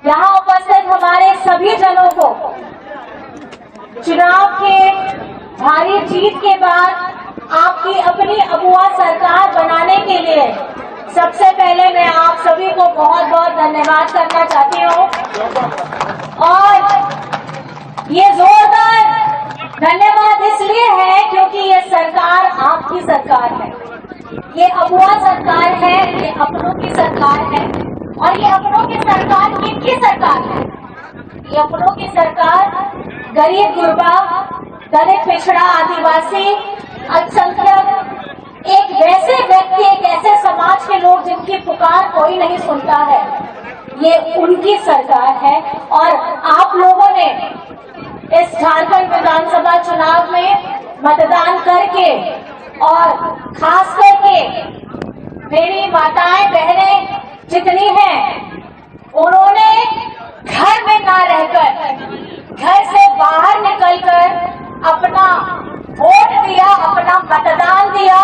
यहाँ उपस्थित हमारे सभी जनों को चुनाव के भारी जीत के बाद आपकी अपनी अगुआ सरकार बनाने के लिए सबसे पहले मैं आप सभी को बहुत बहुत धन्यवाद करना चाहती हूँ। और ये जोरदार धन्यवाद इसलिए है क्योंकि ये सरकार आपकी सरकार है, ये अगुआ सरकार है, ये अपनों की सरकार है। और ये अपनों की सरकार किनकी सरकार है? ये अपनों की सरकार गरीब गुरबा, दलित, पिछड़ा, आदिवासी, अल्पसंख्यक, एक वैसे व्यक्ति, एक ऐसे समाज के लोग जिनकी पुकार कोई नहीं सुनता है, ये उनकी सरकार है। और आप लोगों ने इस झारखंड विधानसभा चुनाव में मतदान करके और खास करके मेरी माताएं बहनें जितनी हैं, उन्होंने घर में ना रहकर घर से बाहर निकलकर अपना वोट दिया, अपना मतदान दिया।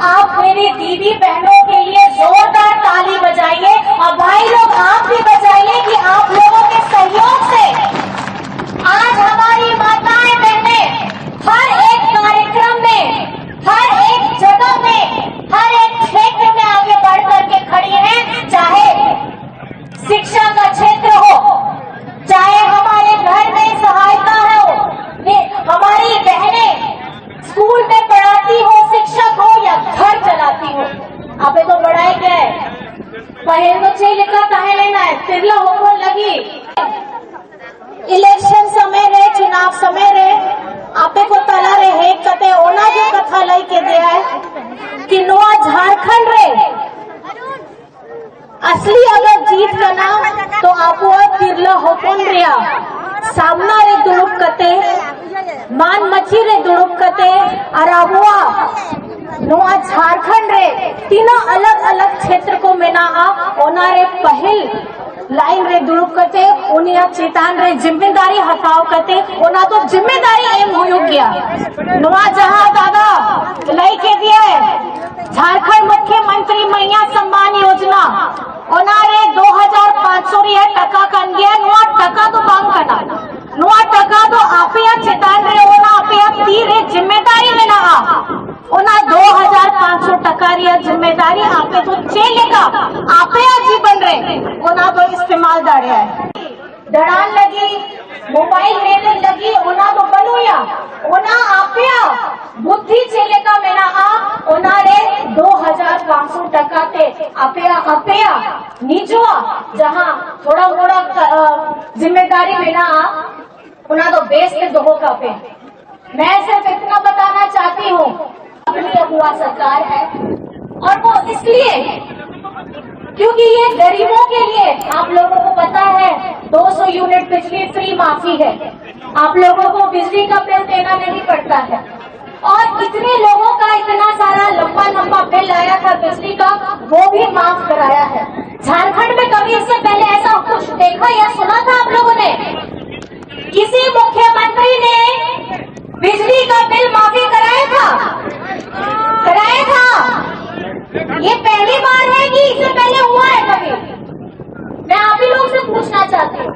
आप मेरी दीदी बहनों के लिए जोरदार ताली बजाइए और भाई लोग आप भी बजाइए कि आप लोगों के सहयोग से आज हमारी माताएं बहनें हर एक कार्यक्रम में, हर एक जगह में, हर एक क्षेत्र में आगे बढ़ करके खड़ी हैं। चाहे शिक्षा का क्षेत्र हो, चाहे हमारे घर में सहायता हो, हमारी बहनें स्कूल में पढ़ाती हो, शिक्षक हो या घर चलाती हो। आपे तो बढ़ाई गए पहले तो चाहिए लिखा कहे लेना है, तिरला हो लगी इलेक्शन समय रे, चुनाव समय रे, आपे को तला रे हेक कते ओना जो कथा लाई के दिया है कि नोआ झारखंड रे असली अगर जीत का नाम तो आपो तिरला होपन रिया सामना रे दुड़ुप कते मान मची रे दुड़ुप कते और आबुआ नोआ झारखंड रे तीना अलग अलग क्षेत्र को मेना ओना रे पहल लाइन रे दुड़ुप कते उनिया चेतान रे जिम्मेदारी हटाओ कते ओना तो जिम्मेदारी एम हो गया नोआ जहां दादा लाई के दिया है झारखंड मुख्यमंत्री मैया सम्मान योजना ओना रे 2500 टका कन गया। नुआ टका तो काम करना, नुआ टका तो आपे चेतान रे ओना आपे तीरे जिम्मेदारी में ना ओना 2500 टका रिया जिम्मेदारी आपे तो चलेगा, आपे जीवन रे ओना तो इस्तेमाल दाड़े है दड़ान लगी, मोबाइल लेने लगी, ओना तो बनोया ओना आपे बुद्धि चलेगा मेना ओना रे 2500 टका ते आपे नीचुआ जहां थोड़ा मोड़ा जिम्मेदारी मेना ओना तो बेस पे दो का पे। मैं सिर्फ इतना बताना चाहती हूँ, अपनी अगुआ सरकार है और वो इसलिए क्योंकि ये गरीबों के लिए, आप लोगों को पता है 200 यूनिट बिजली फ्री माफी है, आप लोगों को बिजली का बिल देना नहीं पड़ता है। और इतने लोगों का इतना सारा लंबा लंबा बिल आया था बिजली का, वो भी माफ कराया है। झारखंड में कभी इससे पहले ऐसा कुछ देखा या सुना था आप लोगों ने? किसी मुख्यमंत्री ने बिजली का बिल माफी कराया था? कराया था? ये पहली बार है कि इससे पहले हुआ है कभी? मैं आप ही लोग से पूछना चाहती हूँ,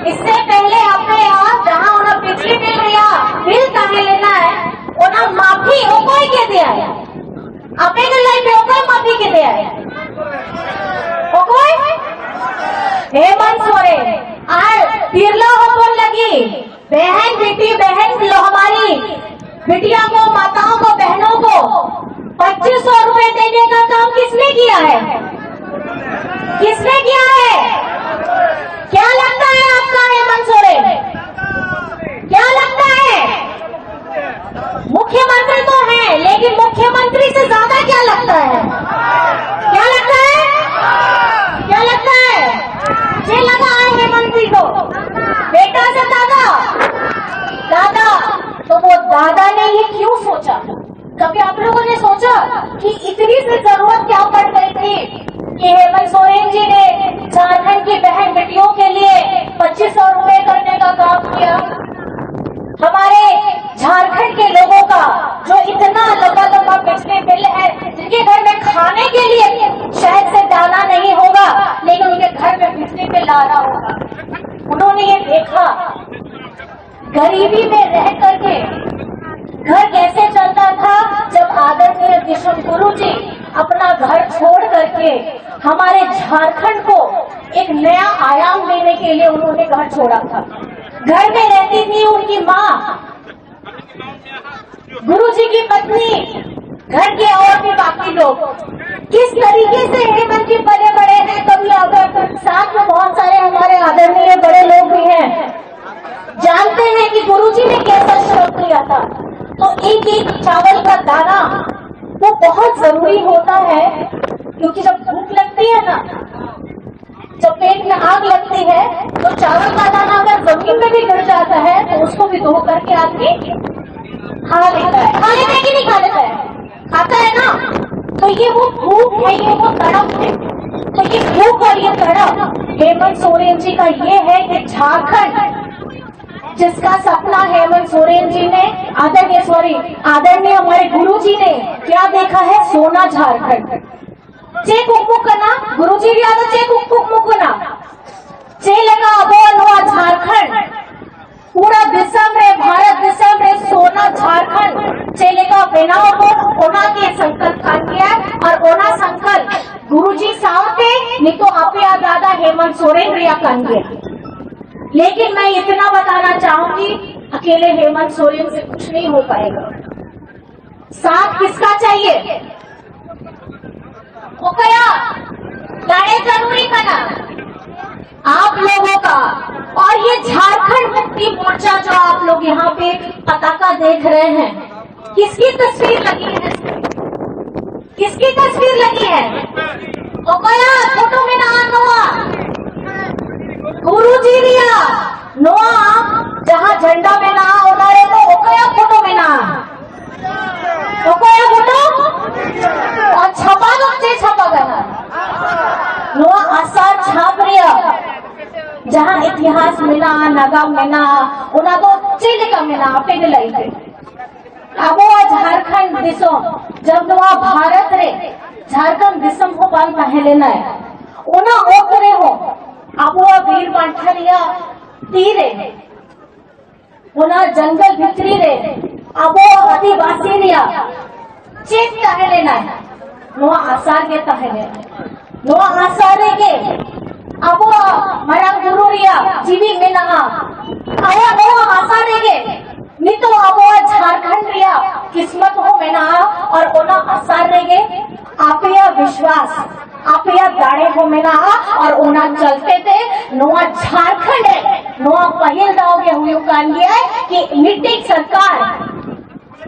इससे पहले आपने यहाँ जहाँ उन्हें बिजली बिल रिया बिल कहे लेना है उन्हें माफी कोई के दिया है? आपे गलाई पे कोई माफी के दिया है? कोई हेमंत सोरेन आर तिरला होपन लगी बहन बेटी बहन हमारी बिटिया को, माताओं को, बहनों को 2500 रुपए देने का काम किसने किया है? किसने किया है? क्या लगता है आपका हेमंत सोरेन? क्या लगता है? मुख्यमंत्री तो है, लेकिन मुख्यमंत्री से ज्यादा क्या लगता है? क्या लगता है? क्या लगता है? ये लगा है हेमंत जी को बेटा से दादा, दादा तो वो दादा ने ये क्यों सोचा? कभी आप लोगों ने सोचा कि इतनी सी जरूरत क्या पड़ गई थी कि हेमंत सोरेन जी ने झारखंड की बहन बेटियों के लिए 2500 रुपए करने का काम किया? हमारे झारखंड के लोगों का जो इतना लंबा लंबा बिजली बिल है, जिनके घर में खाने के लिए शहद से दाना नहीं होगा, लेकिन उनके घर में बिजली आ रहा होगा। उन्होंने ये देखा गरीबी में रह करके घर कैसे चलता था, जब आदरणीय विश्व गुरु जी अपना घर छोड़ करके हमारे झारखंड को एक नया आयाम देने के लिए उन्होंने घर छोड़ा था। घर में रहती थी उनकी माँ, गुरु जी की पत्नी, घर के और भी बाकी लोग। किस तरीके से हेमंत जी पले बड़े हैं, कभी अगर साथ में बहुत सारे हमारे आदरणीय बड़े लोग भी हैं, जानते हैं कि गुरुजी ने कैसा श्रम किया था। तो एक एक चावल का दाना वो बहुत जरूरी होता है, क्योंकि जब भूख लगती है ना, जब पेट में आग लगती है, तो चावल का दाना अगर जमीन में भी गिर जाता है तो उसको भी धो करके आदमी खा लेता है। खा लेता है कि नहीं खा लेता है? खाता है ना। तो ये वो भूख है, ये वो तड़प है। तो ये भूख और ये तड़प हेमंत सोरेन जी का ये है कि झारखंड, जिसका सपना हेमंत सोरेन जी ने आदरणीय हमारे गुरु जी ने क्या देखा है, सोना झारखंड। चे कुकमुकना गुरु जी भी आदो चे कुकमुकना चे लगा अबोलवा झारखंड, पूरा दिसम रे भारत दिसम रे सोना झारखंड चेले का बेनाव को ओना के संकल्प कर गया। और ओना संकल्प गुरुजी सावते नहीं तो आपे दादा हेमंत सोरेन रिया कर गया। लेकिन मैं इतना बताना चाहूंगी, अकेले हेमंत सोरेन से कुछ नहीं हो पाएगा। साथ किसका चाहिए? वो क्या गाड़े जरूरी करना आप लोगों का। और ये झारखंड मुक्ति मोर्चा जो आप लोग यहाँ पे पताका देख रहे हैं, किसकी तस्वीर लगी है? किसकी तस्वीर लगी है? ओकया फोटो में ना नोआ गुरु जी रिया नोआ, जहाँ झंडा में ना उनारे तो ओकया फोटो में ना, ओकया फोटो और छपा चे छपा गया नोआ आसार छाप रिया, जहाँ इतिहास मिला नगा मिला उना तो चिलिका मिला पेग लाई थे। अब झारखंड दिसम जब नवा भारत रे झारखंड दिसम को बाल पहले ना है उना ओकरे हो अब वीर बांठरिया तीरे उना जंगल भितरी रे अब आदिवासी रिया चेत पहले ना है नवा आसार के पहले नवा आसार के अब मरा गुरु रिया जीवी में ना आया नवा आसार के नहीं तो अब झारखंड रिया किस्मत हो में ना और ओना आसार रहेगे आप या विश्वास आप या दाड़े हो में ना और ओना चलते थे नोआ झारखंड है नोआ पहल दाओगे हुए कान गया है कि मिट्टी सरकार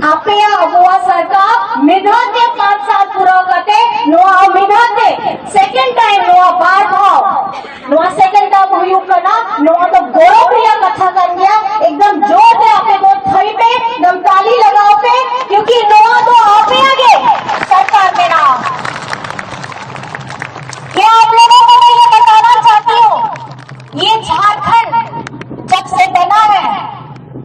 आप या अबुआ सरकार मिधाते 5 साल पूरा करते नोआ मिधाते सेकंड टाइम नोआ बार भाव नोआ सेकंड टाइम हुई करना नोआ तो गौरव प्रिया कथा कर गया एकदम जोर से आपे को थई पे एकदम ताली लगाओ पे, क्योंकि नोआ तो आपे आगे सरकार में ना। क्या आप लोगों को मैं ये बताना चाहती हूँ, ये झारखंड जब से बना है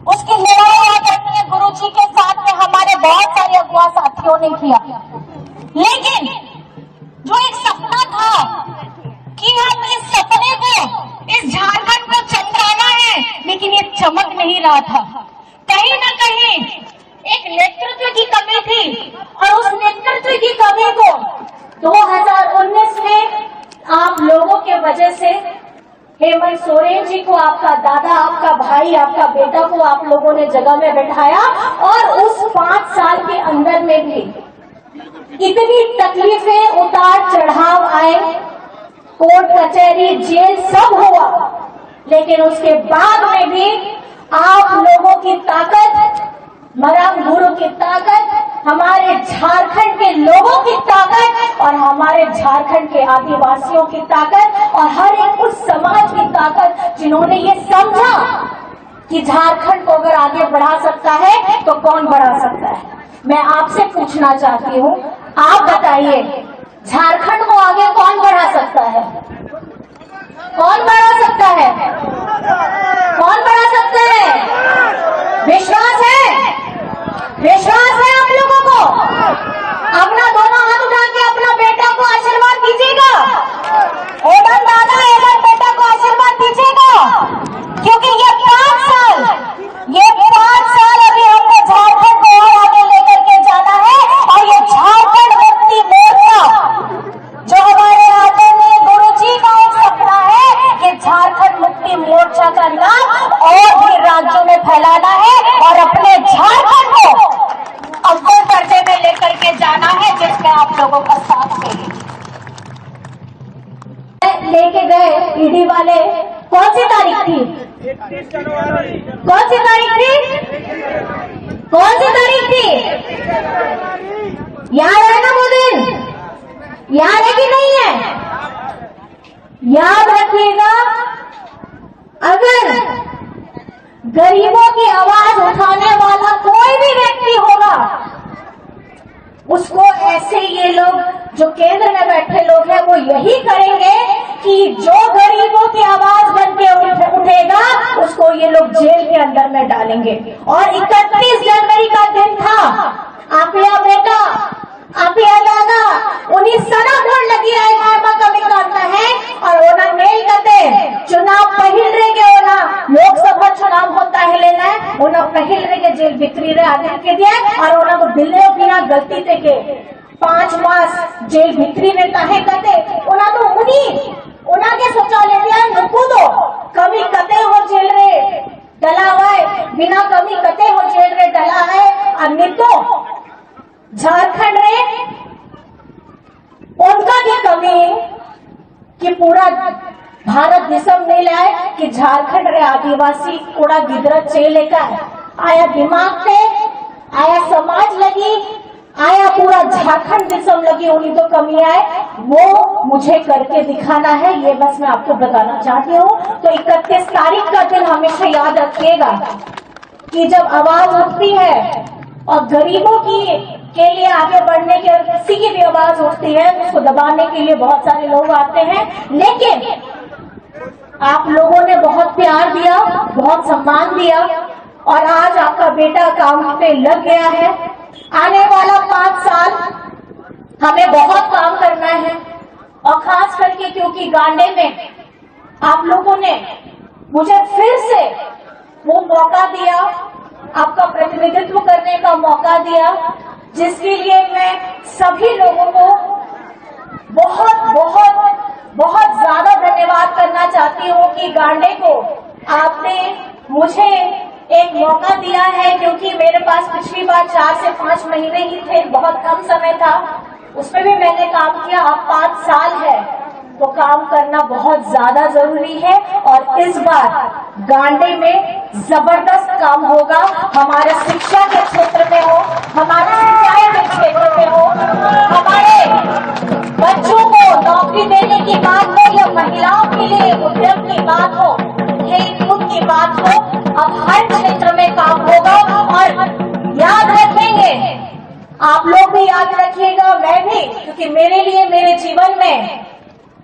उसकी लड़ाई आदरणीय गुरु जी के साथ में हमारे बहुत सारे अगुआ साथियों ने किया। लेकिन जो एक सपना था कि हम इस सपने को इस झारखंड को चमकाना है, लेकिन ये चमक नहीं रहा था। कहीं ना कहीं एक नेतृत्व की कमी थी और उस नेतृत्व की कमी को 2019 में आप लोगों के वजह से हेमंत सोरेन जी को, आपका दादा, आपका भाई, आपका बेटा को आप लोगों ने जगह में बैठाया और उस 5 साल के अंदर में भी इतनी तकलीफें उतार चढ़ाव आए, कोर्ट कचहरी जेल सब हुआ, लेकिन उसके बाद में भी आप लोगों की ताकत, मराम गुरु की ताकत, हमारे झारखंड के लोगों की ताकत और हमारे झारखंड के आदिवासियों की ताकत और हर एक उस समाज की ताकत जिन्होंने ये समझा कि झारखंड को अगर आगे बढ़ा सकता है तो कौन बढ़ा सकता है। मैं आपसे पूछना चाहती हूँ, आप बताइए झारखंड को आगे कौन बढ़ा सकता है? कौन बढ़ा सकता है? कौन बढ़ा सकता है? विश्वास है? विश्वास है आप लोगों को? अपना दोनों हाथ उठा के अपना बेटा को आशीर्वाद दीजिएगा। एवं दादा एवं बेटा को आशीर्वाद जनमुक्ति मोर्चा का नाम और भी राज्यों में फैलाना है और अपने झारखंड को अव्वल दर्जे में लेकर के जाना है, जिसमें आप लोगों का साथ चाहिए। लेके गए ईडी वाले, कौन सी तारीख थी? 31 जनवरी। कौन सी तारीख थी? कौन सी तारीख थी? याद है ना वो दिन? याद है कि नहीं है? याद रखिएगा, अगर गरीबों की आवाज उठाने वाला कोई भी व्यक्ति होगा, उसको ऐसे ये लोग जो केंद्र में बैठे लोग हैं वो यही करेंगे कि जो गरीबों की आवाज बन के उठेगा उसको ये लोग जेल के अंदर में डालेंगे। और 31 जनवरी का दिन था, आपया बेटा, आपया दादा, उन्हीं सना घर लगी है मामा कमी करता है और ओना नहीं करते चुनाव पहिल रहे के ओना लोकसभा चुनाव होता है लेना ओना पहिल रहे के जेल बिक्री रहे आगे के दिए और ओना को दिल्ली बिना गलती थे के 5 मास जेल बिक्री रहता है कहते ओना तो उना के शौचालय दिया नुकू दो कभी कते हो जेल रे डला है बिना कभी कते हो जेल रे डला है और नहीं तो झारखंड रे उनका की कमी कि पूरा भारत देशम नहीं लाए कि झारखंड रे आदिवासी कूड़ा गिदरा चेले का आया दिमाग पे आया समाज लगी आया पूरा झारखंड देशम लगी उन्हीं तो कमी आए वो मुझे करके दिखाना है। ये बस मैं आपको बताना चाहती हूँ। तो 31 तारीख का दिन हमेशा याद रखिएगा कि जब आवाज उठती है और गरीबों की के लिए आगे बढ़ने के और किसी की भी आवाज उठती है उसको दबाने के लिए बहुत सारे लोग आते हैं, लेकिन आप लोगों ने बहुत प्यार दिया, बहुत सम्मान दिया और आज आपका बेटा काम पे लग गया है। आने वाला 5 साल हमें बहुत काम करना है और खास करके क्योंकि गांडे में आप लोगों ने मुझे फिर से वो मौका दिया, आपका प्रतिनिधित्व करने का मौका दिया, जिसके लिए मैं सभी लोगों को बहुत बहुत बहुत ज्यादा धन्यवाद करना चाहती हूँ कि गांडे को आपने मुझे एक मौका दिया है, क्योंकि मेरे पास पिछली बार 4 से 5 महीने ही थे, बहुत कम समय था, उसमें भी मैंने काम किया। अब 5 साल है तो काम करना बहुत ज्यादा जरूरी है और इस बार गांडे में जबरदस्त काम होगा। हमारे शिक्षा के क्षेत्र में हो, हमारे सिंचाई के क्षेत्र में हो, हमारे बच्चों को नौकरी देने की बात हो या महिलाओं के लिए उद्यम की बात हो, खेल-कूद की बात हो, अब हर क्षेत्र में काम होगा। और याद रखेंगे, आप लोग भी याद रखिएगा, मैं भी, क्योंकि मेरे लिए मेरे जीवन में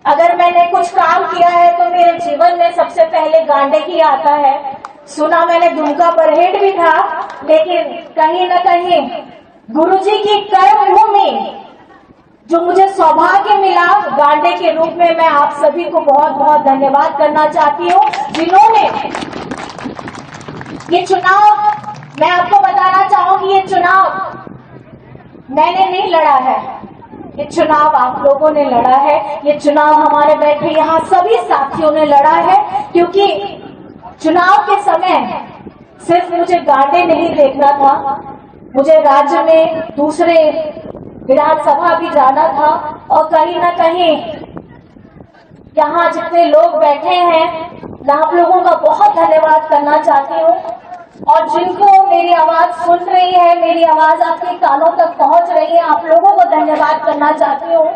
अगर मैंने कुछ काम किया है तो मेरे जीवन में सबसे पहले गांडे ही आता है। सुना मैंने दुमका बरहेट भी था, लेकिन कहीं न कहीं गुरुजी की कर्म भूमि जो मुझे सौभाग्य मिला गांडे के रूप में, मैं आप सभी को बहुत बहुत धन्यवाद करना चाहती हूँ, जिन्होंने ये चुनाव, मैं आपको बताना चाहूंगी ये चुनाव मैंने नहीं लड़ा है, ये चुनाव आप लोगों ने लड़ा है, ये चुनाव हमारे बैठे यहाँ सभी साथियों ने लड़ा है। क्योंकि चुनाव के समय सिर्फ मुझे गांडे नहीं देखना था, मुझे राज्य में दूसरे विधानसभा भी जाना था और कहीं ना कहीं यहाँ जितने लोग बैठे हैं मैं आप लोगों का बहुत धन्यवाद करना चाहती हूँ। और जिनको मेरी आवाज सुन रही है, मेरी आवाज आपके कानों तक पहुंच रही है, आप लोगों को धन्यवाद करना चाहती हूँ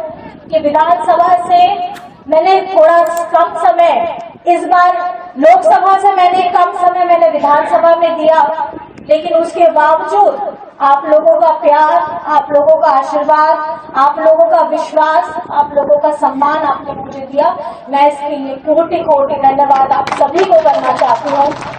कि विधानसभा से मैंने थोड़ा कम समय, इस बार लोकसभा से मैंने कम समय मैंने विधानसभा में दिया, लेकिन उसके बावजूद आप लोगों का प्यार, आप लोगों का आशीर्वाद, आप लोगों का विश्वास, आप लोगों का सम्मान आपने मुझे दिया, मैं इसके लिए कोटि कोटि धन्यवाद आप सभी को करना चाहती हूँ।